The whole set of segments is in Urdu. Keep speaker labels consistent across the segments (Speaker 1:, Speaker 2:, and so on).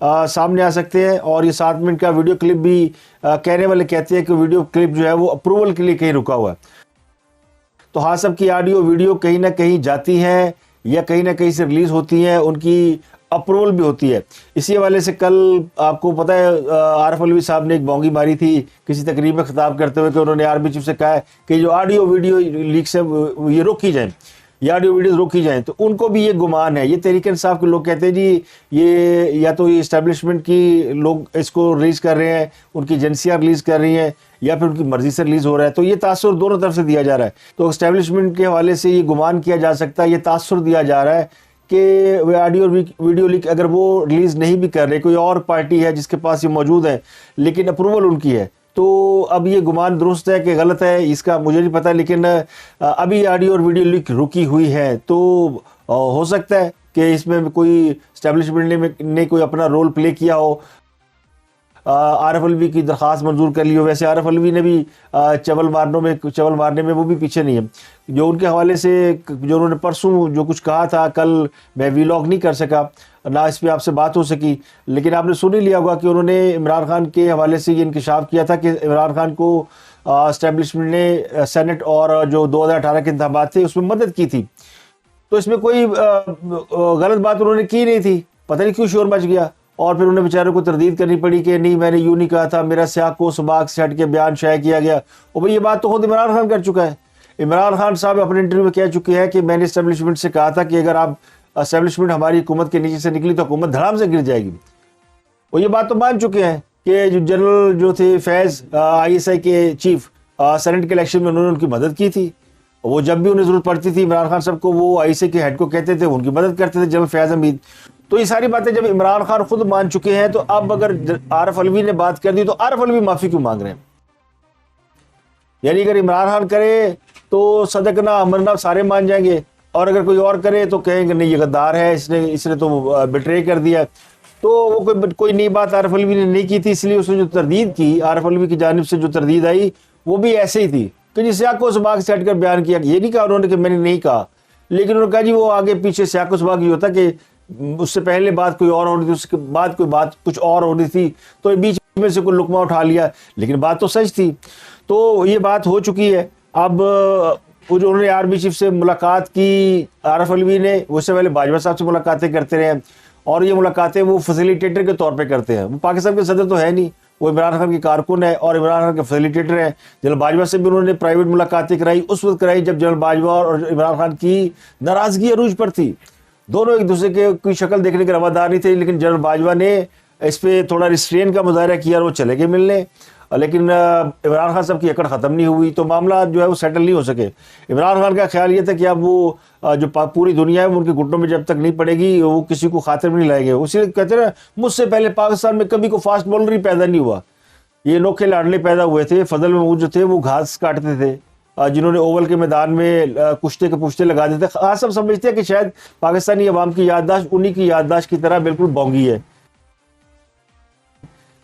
Speaker 1: سامنے آ سکتے ہیں. اور یہ 7 منٹ کا ویڈیو کلپ بھی کہنے والے کہتے ہیں کہ ویڈیو کلپ جو ہے وہ اپروول کے لیے کہیں رکا ہوا ہے. تو ہاں سب کی آڈیو ویڈیو کہیں نہ کہیں جاتی ہیں یا کہیں نہ کہیں سے ریلیز ہوتی ہیں, ان کی اپروول بھی ہوتی ہے. اسی حوالے سے کل آپ کو پتہ ہے عارف علوی صاحب نے ایک بونگی ماری تھی کسی تقریب میں خطاب کرتے ہوئے کہ انہوں نے آرمی چیف سے کہا ہے کہ جو آڈیو ویڈیو لیکس ہیں یہ روکی جائیں, یہ آڈیو ویڈیوز روکی جائیں. تو ان کو بھی یہ گمان ہے. یہ تحریک انصاف کے لوگ کہتے ہیں جی یہ یا تو یہ اسٹیبلشمنٹ کی لوگ اس کو ریلیز کر رہے ہیں, ان کی ایجنسیاں ریلیز کر رہی ہیں, یا پھر ان کی مرضی سے ریلیز ہو رہا ہے. تو یہ تاثر دونوں طرف سے دیا جا رہا ہے. تو اسٹیبلشمنٹ کے حوالے سے یہ گمان کیا جا سکتا ہے, یہ تاثر دیا جا رہا ہے کہ وہ آڈیو ویڈیو لیک اگر وہ ریلیز نہیں بھی کر رہے, کوئی اور پارٹی ہے جس کے پاس یہ موجود ہے لیکن اپروول ان کی ہے, تو اب یہ گمان درست ہے کہ غلط ہے اس کا مجھے نہیں پتہ. لیکن ابھی آڈیو اور ویڈیو لیک رکی ہوئی ہے, تو ہو سکتا ہے کہ اس میں کوئی اسٹیبلشمنٹ نے کوئی اپنا رول پلے کیا ہو, عارف علوی کی درخواست منظور کر لی ہو. ویسے عارف علوی نے بھی چول مارنے میں وہ بھی پیچھے نہیں ہے. جو ان کے حوالے سے جو انہوں نے پرسوں جو کچھ کہا تھا, کل میں ویلاگ نہیں کر سکا, نہ اس پہ آپ سے بات ہو سکی, لیکن آپ نے سن ہی لیا ہوگا کہ انہوں نے عمران خان کے حوالے سے یہ انکشاف کیا تھا کہ عمران خان کو اسٹیبلشمنٹ نے سینٹ اور جو 2018 کے انتخابات تھے اس میں مدد کی تھی. تو اس میں کوئی غلط بات انہوں نے کی نہیں تھی, پتہ نہیں کیوں شور مچ گیا, اور پھر انہیں بیچاروں کو تردید کرنی پڑی کہ نہیں میں نے یوں نہیں کہا تھا, میرا سیاق کو سباق سے ہٹ کے بیان شائع کیا گیا. اور بھئی یہ بات تو خود عمران خان کر چکا ہے. عمران خان صاحب اپنے انٹرویو میں کہہ چکے ہیں کہ میں نے اسٹیبلشمنٹ سے کہا تھا کہ اگر آپ اسٹیبلشمنٹ ہماری حکومت کے نیچے سے نکلی تو حکومت دھڑام سے گر جائے گی. وہ یہ بات تو مان چکے ہیں کہ جو جنرل جو تھے فیض ISI کے چیف, سینٹ کے الیکشن میں انہوں نے ان کی مدد کی تھی. وہ جب بھی انہیں ضرورت پڑتی تھی عمران خان صاحب کو وہ ISI کے ہیڈ کو کہتے تھے, ان کی مدد کرتے تھے جنرل فیض حمید. تو یہ ساری باتیں جب عمران خان خود مان چکے ہیں, تو اب اگر عارف علوی نے بات کر دی تو عارف علوی معافی کیوں مانگ رہے ہیں؟ یعنی اگر عمران خان کرے تو صدقنا امرنا سارے مان جائیں گے, اور اگر کوئی اور کرے تو کہیں گے نہیں یہ غدار ہے, اس نے تو بٹرے کر دیا. تو وہ کوئی نئی بات عارف علوی نے نہیں کی تھی, اس لیے اس نے جو تردید کی عارف علوی کی جانب سے جو تردید آئی وہ بھی ایسے ہی تھی کہ جی سیاق و سباق سے ہٹ کر بیان کیا. یہ نہیں کہا انہوں نے کہ میں نے نہیں کہا, لیکن انہوں نے کہا جی وہ آگے پیچھے سیاق و سباق یہ ہوتا کہ اس سے پہلے بات کوئی اور ہونی تھی, اس کے بعد کوئی بات کچھ اور ہونی تھی, تو بیچ میں سے کوئی لقمہ اٹھا لیا, لیکن بات تو سچ تھی. تو یہ بات ہو چکی ہے. اب وہ جو انہوں نے آرمی چیف سے ملاقات کی عارف علوی نے, اس سے پہلے باجوہ صاحب سے ملاقاتیں کرتے رہے, اور یہ ملاقاتیں وہ فیسیلیٹیٹر کے طور پہ کرتے ہیں. وہ پاکستان کے صدر تو ہے نہیں, وہ عمران خان کے کارکن ہے اور عمران خان کے فیسیلیٹیٹر ہیں. جنرل باجوہ سے بھی انہوں نے پرائیویٹ ملاقاتیں کرائی, اس وقت کرائی جب جنرل باجوہ اور عمران خان کی ناراضگی عروج پر تھی. دونوں ایک دوسرے کے کوئی شکل دیکھنے کے روادار نہیں تھے, لیکن جنرل باجوہ نے اس پہ تھوڑا ریسٹرین کا مظاہرہ کیا اور وہ چلے گئے ملنے. لیکن عمران خان صاحب کی اکڑ ختم نہیں ہوئی, تو معاملہ جو ہے وہ سیٹل نہیں ہو سکے. عمران خان کا خیال یہ تھا کہ اب وہ جو پوری دنیا ہے وہ ان کے گھٹنوں میں جب تک نہیں پڑے گی وہ کسی کو خاطر میں نہیں لائے گے. اسی لیے کہتے ہیں مجھ سے پہلے پاکستان میں کبھی کوئی فاسٹ بالر ہی پیدا نہیں ہوا. یہ نوکھے لاڈلے پیدا ہوئے تھے. فضل محمود جو تھے وہ گھاس کاٹتے تھے, جنہوں نے اوول کے میدان میں کشتے کے پشتے لگا دیتے. خاص سب سمجھتے ہیں کہ شاید پاکستانی عوام کی یادداشت انہی کی یادداشت کی طرح بالکل بونگی ہے,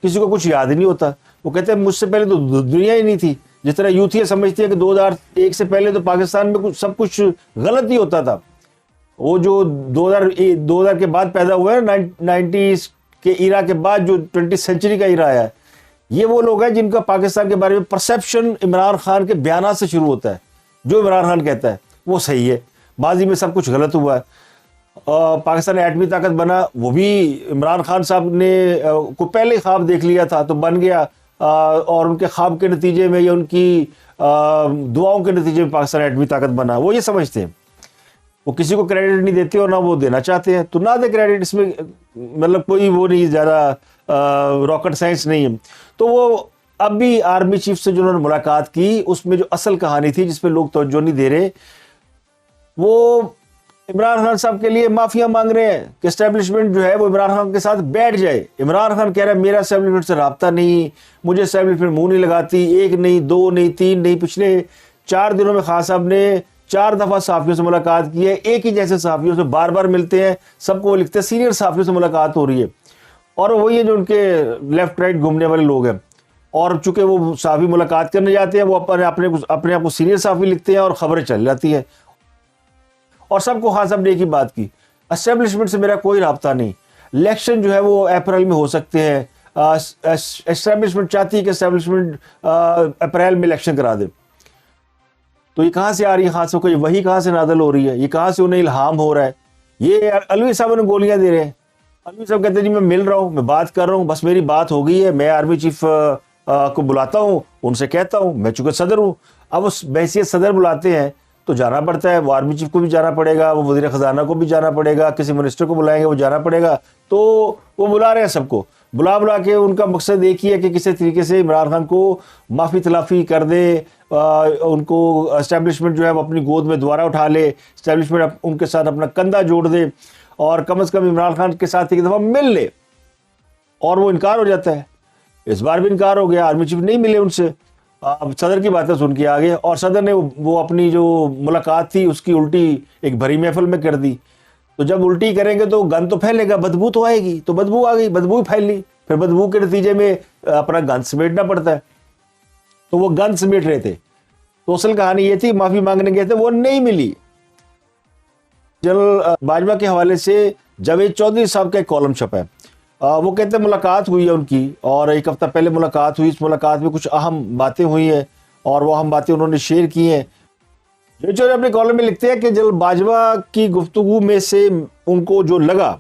Speaker 1: کسی کو کچھ یاد ہی نہیں ہوتا. وہ کہتے ہیں مجھ سے پہلے تو دنیا ہی نہیں تھی. جس طرح یوتھیاں سمجھتی ہے کہ 2001 سے پہلے تو پاکستان میں سب کچھ غلط ہی ہوتا تھا. وہ جو 2000 کے بعد پیدا ہوئے ہیں, 90s کے ایرا کے بعد جو 20th سینچری کا ایرا آیا ہے, یہ وہ لوگ ہیں جن کا پاکستان کے بارے میں پرسیپشن عمران خان کے بیانات سے شروع ہوتا ہے. جو عمران خان کہتا ہے وہ صحیح ہے, ماضی میں سب کچھ غلط ہوا ہے. پاکستان ایٹمی طاقت بنا وہ بھی عمران خان صاحب نے کو پہلے خواب دیکھ لیا تھا تو بن گیا, اور ان کے خواب کے نتیجے میں یا ان کی دعاؤں کے نتیجے میں پاکستان ایٹمی طاقت بنا. وہ یہ سمجھتے ہیں, وہ کسی کو کریڈٹ نہیں دیتے اور نہ وہ دینا چاہتے ہیں, تو نہ دے کریڈٹ. اس میں مطلب کوئی وہ نہیں, زیادہ راکٹ سائنس نہیں ہے. تو وہ اب بھی آرمی چیف سے جو انہوں نے ملاقات کی اس میں جو اصل کہانی تھی جس پہ لوگ توجہ نہیں دے رہے, وہ عمران خان صاحب کے لیے معافیاں مانگ رہے ہیں کہ اسٹیبلشمنٹ جو ہے وہ عمران خان کے ساتھ بیٹھ جائے. عمران خان کہہ رہا ہے میرا اسٹیبلشمنٹ سے رابطہ نہیں, مجھے اسٹیبلشمنٹ منہ نہیں لگاتی. 1 نہیں 2 نہیں 3 نہیں, پچھلے 4 دنوں میں خان صاحب نے 4 دفعہ صحافیوں سے ملاقات کی ہے. ایک ہی جیسے صحافیوں سے بار بار ملتے ہیں, سب کو وہ لکھتے ہیں, سینئر صحافیوں سے ملاقات ہو رہی ہے. اور وہی ہے جو ان کے لیفٹ رائٹ گھومنے والے لوگ ہیں, اور چونکہ وہ صحافی ملاقات کرنے جاتے ہیں وہ اپنے آپ کو سینئر صحافی لکھتے ہیں اور خبریں چل جاتی ہیں. اور سب کو خان صاحب نے ایک ہی بات کی, اسٹیبلشمنٹ سے میرا کوئی رابطہ نہیں, الیکشن جو ہے وہ اپریل میں ہو سکتے ہیں. اسٹیبلشمنٹ چاہتی ہے کہ اسٹیبلشمنٹ اپریل میں الیکشن کرا دے. تو یہ کہاں سے آ رہی ہے خاص کو, یہ وہی کہاں سے نازل ہو رہی ہے, یہ کہاں سے انہیں الہام ہو رہا ہے؟ یہ علوی صاحب انہیں گولیاں دے رہے ہیں. علوی صاحب کہتے ہیں جی میں مل رہا ہوں, میں بات کر رہا ہوں, بس میری بات ہو گئی ہے, میں آرمی چیف کو بلاتا ہوں, ان سے کہتا ہوں, میں چونکہ صدر ہوں. اب اس بحیثیت صدر بلاتے ہیں تو جانا پڑتا ہے, وہ آرمی چیف کو بھی جانا پڑے گا, وہ وزیر خزانہ کو بھی جانا پڑے گا, کسی منسٹر کو بلائیں گے وہ جانا پڑے گا. تو وہ بلا رہے ہیں سب کو, بلا کے ان کا مقصد ایک ہی ہے کہ کسی طریقے سے عمران خان کو معافی تلافی کر دے, ان کو اسٹیبلشمنٹ جو ہے وہ اپنی گود میں دوبارہ اٹھا لے, اسٹیبلشمنٹ ان کے ساتھ اپنا کندھا جوڑ دے, اور کم از کم عمران خان کے ساتھ ایک دفعہ مل لے. اور وہ انکار ہو جاتا ہے. اس بار بھی انکار ہو گیا, آرمی چیف نہیں ملے ان سے. اب صدر کی باتیں سن کے آگے, اور صدر نے وہ اپنی جو ملاقات تھی اس کی الٹی ایک بھری محفل میں کر دی. تو جب الٹی کریں گے تو گند تو پھیلے گا, بدبو تو آئے گی, تو بدبو آ گئی, بدبو پھیل لی, پھر بدبو کے نتیجے میں اپنا گند سمیٹنا پڑتا ہے. تو وہ گند سمیٹ رہے تھے. تو اصل کہانی یہ تھی, معافی مانگنے گئے تھے, وہ نہیں ملی. جنرل باجوہ کے حوالے سے جاوید چودھری صاحب کا ایک کالم چھپا ہے. وہ کہتے ہیں ملاقات ہوئی ہے ان کی, اور ایک ہفتہ پہلے ملاقات ہوئی. اس ملاقات میں کچھ اہم باتیں ہوئی ہیں, اور وہ اہم باتیں انہوں نے شیئر کی ہیں. جو اپنے کالم میں لکھتے ہیں کہ جنرل باجوہ کی گفتگو میں سے ان کو جو لگا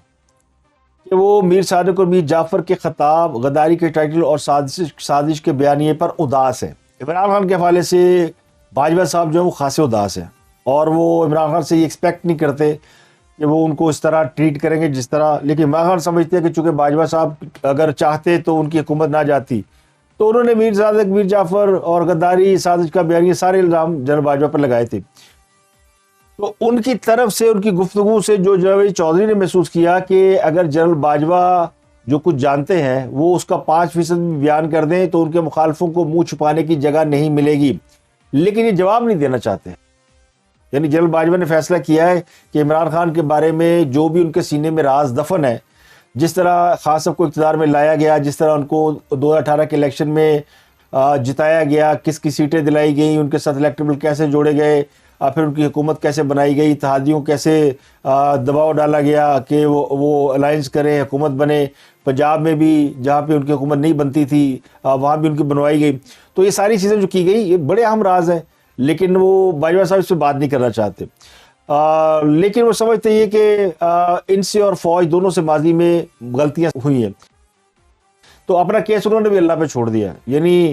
Speaker 1: کہ وہ میر صادق اور میر جعفر کے خطاب, غداری کے ٹائٹل اور سازش کے بیانیے پر اداس ہے. عمران خان کے حوالے سے باجوہ صاحب جو ہے وہ خاصے اداس ہیں, اور وہ عمران خان سے یہ ایکسپیکٹ نہیں کرتے کہ وہ ان کو اس طرح ٹریٹ کریں گے جس طرح. لیکن عمران خان سمجھتے ہیں کہ چونکہ باجوہ صاحب اگر چاہتے تو ان کی حکومت نہ جاتی. تو انہوں نے میر صادق, میر جعفر اور غداری, سازش کا بیانیہ, سارے الزام جنرل باجوہ پر لگائے تھے. تو ان کی طرف سے, ان کی گفتگو سے جو جاوید چودھری نے محسوس کیا کہ اگر جنرل باجوہ جو کچھ جانتے ہیں وہ اس کا 5% بیان کر دیں تو ان کے مخالفوں کو منہ چھپانے کی جگہ نہیں ملے گی. لیکن یہ جواب نہیں دینا چاہتے. یعنی جنرل باجوہ نے فیصلہ کیا ہے کہ عمران خان کے بارے میں جو بھی ان کے سینے میں راز دفن ہے, جس طرح خان صاحب کو اقتدار میں لایا گیا, جس طرح ان کو 2018 کے الیکشن میں جتایا گیا, کس کی سیٹیں دلائی گئیں, ان کے ساتھ الیکٹیبل کیسے جوڑے گئے, پھر ان کی حکومت کیسے بنائی گئی, اتحادیوں کیسے دباؤ ڈالا گیا کہ وہ الائنس کریں, حکومت بنے. پنجاب میں بھی جہاں پہ ان کی حکومت نہیں بنتی تھی وہاں بھی ان کی بنوائی گئی. تو یہ ساری چیزیں جو کی گئی یہ بڑے اہم راز ہیں, لیکن وہ باجوہ صاحب اس سے بات نہیں کرنا چاہتے. لیکن وہ سمجھتے یہ کہ ان سے اور فوج دونوں سے ماضی میں غلطیاں ہوئی ہیں. تو اپنا کیس انہوں نے بھی اللہ پہ چھوڑ دیا. یعنی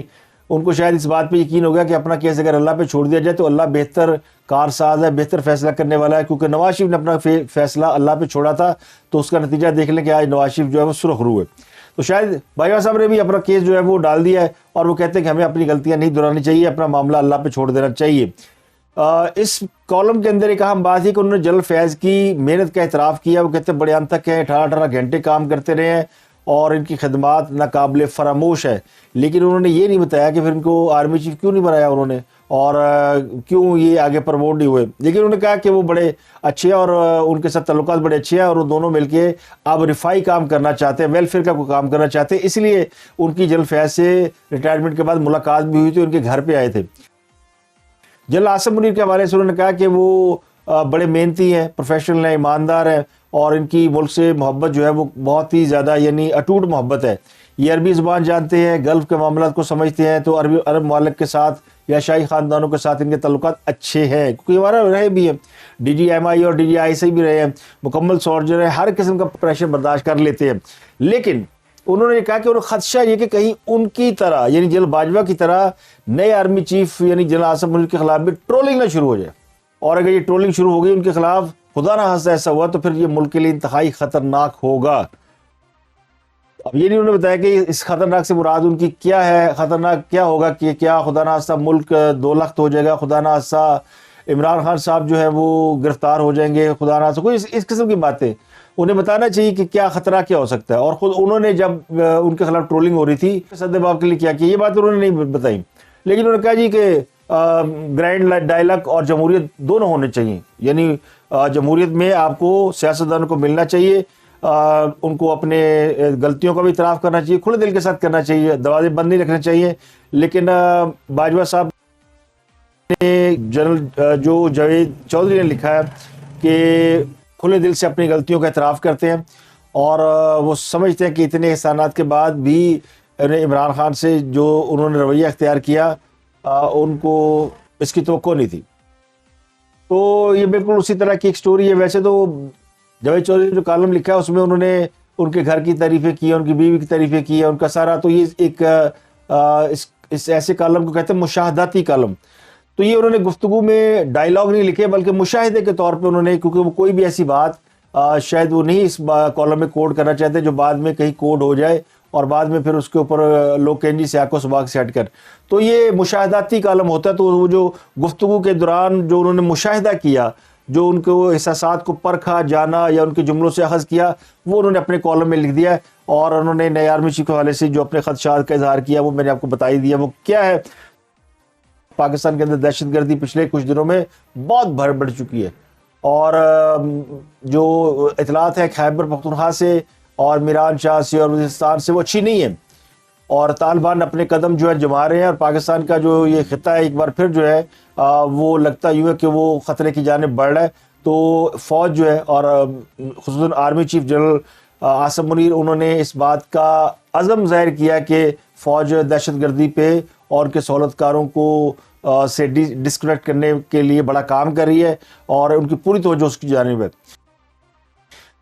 Speaker 1: ان کو شاید اس بات پہ یقین ہو گیا کہ اپنا کیس اگر اللہ پہ چھوڑ دیا جائے تو اللہ بہتر کارساز ہے, بہتر فیصلہ کرنے والا ہے. کیونکہ نواز شریف نے اپنا فیصلہ اللہ پہ چھوڑا تھا, تو اس کا نتیجہ دیکھ لیں کہ آج نواز شریف جو ہے وہ سرخ رو ہے. تو شاید باجوہ صاحب نے بھی اپنا کیس جو ہے وہ ڈال دیا ہے, اور وہ کہتے ہیں کہ ہمیں اپنی غلطیاں نہیں دہرانی چاہیے, اپنا معاملہ اللہ پہ چھوڑ دینا چاہیے. اس کالم کے اندر ایک اہم بات ہے کہ انہوں نے جنرل فیض کی محنت کا اعتراف کیا. وہ کہتے ہیں بڑے ان تک ہیں, 18 گھنٹے کام کرتے رہے ہیں, اور ان کی خدمات ناقابل فراموش ہے. لیکن انہوں نے یہ نہیں بتایا کہ پھر ان کو آرمی چیف کیوں نہیں بنایا انہوں نے, اور کیوں یہ آگے پروموٹ نہیں ہوئے. لیکن انہوں نے کہا کہ وہ بڑے اچھے ہیں, اور ان کے ساتھ تعلقات بڑے اچھے ہیں, اور وہ دونوں مل کے اب رفائی کام کرنا چاہتے ہیں, ویلفیئر کا کوئی کام کرنا چاہتے ہیں. اس لیے ان کی جنرل فیض سے ریٹائرمنٹ کے بعد ملاقات بھی ہوئی تھی, ان کے گھر پہ آئے تھے. جنرل آصف منیر کے حوالے سے انہوں نے کہا کہ وہ بڑے محنتی ہیں, پروفیشنل ہیں, ایماندار ہیں, اور ان کی ملک سے محبت جو ہے وہ بہت ہی زیادہ یعنی اٹوٹ محبت ہے. یہ عربی زبان جانتے ہیں, گلف کے معاملات کو سمجھتے ہیں, تو عرب ممالک کے ساتھ یا شاہی خاندانوں کے ساتھ ان کے تعلقات اچھے ہیں, کیونکہ ہمارا رہے بھی ہیں, DGMI اور DGI سے بھی رہے ہیں, مکمل سولجر ہیں, ہر قسم کا پریشر برداشت کر لیتے ہیں. لیکن انہوں نے کہا کہ انہیں خدشہ یہ کہ کہیں ان کی طرح یعنی جنرل باجوہ کی طرح نئے آرمی چیف یعنی جنرل آصف منیر کے خلاف بھی ٹرولنگ نہ شروع ہو جائے, اور اگر یہ ٹرولنگ شروع ہو گئی ان کے خلاف, خدا نہ خواستہ ایسا ہوا, تو پھر یہ ملک کے لیے انتہائی خطرناک ہوگا. اب یہ نہیں انہوں نے بتایا کہ اس خطرناک سے مراد ان کی کیا ہے, خطرناک کیا ہوگا, کہ کیا خدا نہ خواستہ ملک 2 لخت ہو جائے گا, خدا نہ خواستہ عمران خان صاحب جو ہے وہ گرفتار ہو جائیں گے, خدا نہ خواستہ کوئی اس قسم کی باتیں انہیں بتانا چاہیے کہ کیا خطرہ کیا ہو سکتا ہے. اور خود انہوں نے جب ان کے خلاف ٹرولنگ ہو رہی تھی سد باب کے لیے کیا یہ بات انہوں نے نہیں بتائی, لیکن انہوں نے کہا جی کہ گرینڈ ڈائلاگ اور جمہوریت دونوں ہونے چاہیے. یعنی جمہوریت میں آپ کو سیاستدانوں کو ملنا چاہیے, ان کو اپنے غلطیوں کا بھی اعتراف کرنا چاہیے, کھلے دل کے ساتھ کرنا چاہیے, دروازے بند نہیں رکھنے چاہیے. لیکن باجوہ صاحب نے جنرل جو جاوید چودھری نے لکھا ہے کہ کھلے دل سے اپنی غلطیوں کا اعتراف کرتے ہیں, اور وہ سمجھتے ہیں کہ اتنے احسانات کے بعد بھی انہیں عمران خان سے جو انہوں نے رویہ اختیار کیا ان کو اس کی توقع نہیں تھی. تو یہ بالکل اسی طرح کی ایک سٹوری ہے. ویسے تو جاوید چودھری نے جو کالم لکھا ہے اس میں انہوں نے ان کے گھر کی تعریفیں کی, ان کی بیوی کی تعریفیں کی ہے, ان کا سارا. تو یہ ایک اس ایسے کالم کو کہتے ہیں مشاہداتی کالم. تو یہ انہوں نے گفتگو میں ڈائیلاگ نہیں لکھے بلکہ مشاہدے کے طور پہ انہوں نے, کیونکہ وہ کوئی بھی ایسی بات شاید وہ نہیں اس کالم میں کوڈ کرنا چاہتے جو بعد میں کہیں کوڈ ہو جائے اور بعد میں پھر اس کے اوپر لوگ کہیں جی سیاق و سباق سے ہٹ کر. تو یہ مشاہداتی کالم ہوتا ہے. تو وہ جو گفتگو کے دوران جو انہوں نے مشاہدہ کیا, جو ان کو احساسات کو پرکھا, جانا یا ان کے جملوں سے اخذ کیا, وہ انہوں نے اپنے کالم میں لکھ دیا ہے. اور انہوں نے نئے آرمی چیف کے حوالے سے جو اپنے خدشات کا اظہار کیا وہ میں نے آپ کو بتا ہی دیا. وہ کیا ہے, پاکستان کے اندر دہشت گردی پچھلے کچھ دنوں میں بہت بڑھ چکی ہے. اور جو اطلاعات ہیں خیبر پختونخوا سے اور میران شاہ سے اور وزیرستان سے وہ اچھی نہیں ہے. اور طالبان اپنے قدم جو ہے جما رہے ہیں اور پاکستان کا جو یہ خطہ ہے ایک بار پھر جو ہے وہ لگتا یوں ہے کہ وہ خطرے کی جانب بڑھ رہا ہے. تو فوج جو ہے اور خصوصاً army chief general Asim Munir انہوں نے اس بات کا عزم ظاہر کیا کہ فوج دہشت گردی پہ اور ان کے سہولت کاروں کو سے ڈسکنیکٹ کرنے کے لیے بڑا کام کر رہی ہے اور ان کی پوری توجہ اس کی جانب ہے.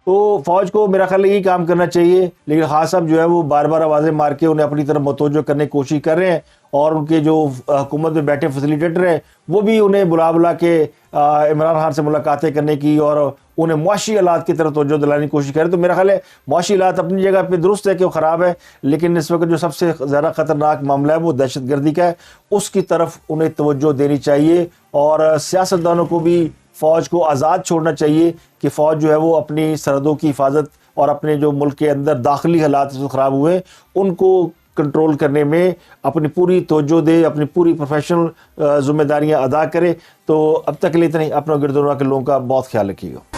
Speaker 1: تو فوج کو میرا خیال ہے یہی کام کرنا چاہیے. لیکن خاص صاحب جو ہے وہ بار بار آوازیں مار کے انہیں اپنی طرف متوجہ کرنے کی کوشش کر رہے ہیں. اور ان کے جو حکومت میں بیٹھے فیسیلیٹیٹر ہیں وہ بھی انہیں بلا کے عمران خان سے ملاقاتیں کرنے کی اور انہیں معاشی حالات کی طرف توجہ دلانے کی کوشش کریں. تو میرا خیال ہے معاشی حالات اپنی جگہ پہ درست ہے کہ وہ خراب ہے, لیکن اس وقت جو سب سے زیادہ خطرناک معاملہ ہے وہ دہشت گردی کا ہے. اس کی طرف انہیں توجہ دینی چاہیے اور سیاستدانوں کو بھی فوج کو آزاد چھوڑنا چاہیے کہ فوج جو ہے وہ اپنی سرحدوں کی حفاظت اور اپنے جو ملک کے اندر داخلی حالات جو خراب ہوئے ان کو کنٹرول کرنے میں اپنی پوری توجہ دے, اپنی پوری پروفیشنل ذمہ داریاں ادا کرے. تو اب تک کے لیے اتنا ہی. اپنا گرد و نواح کے لوگوں کا بہت خیال رکھیے گا.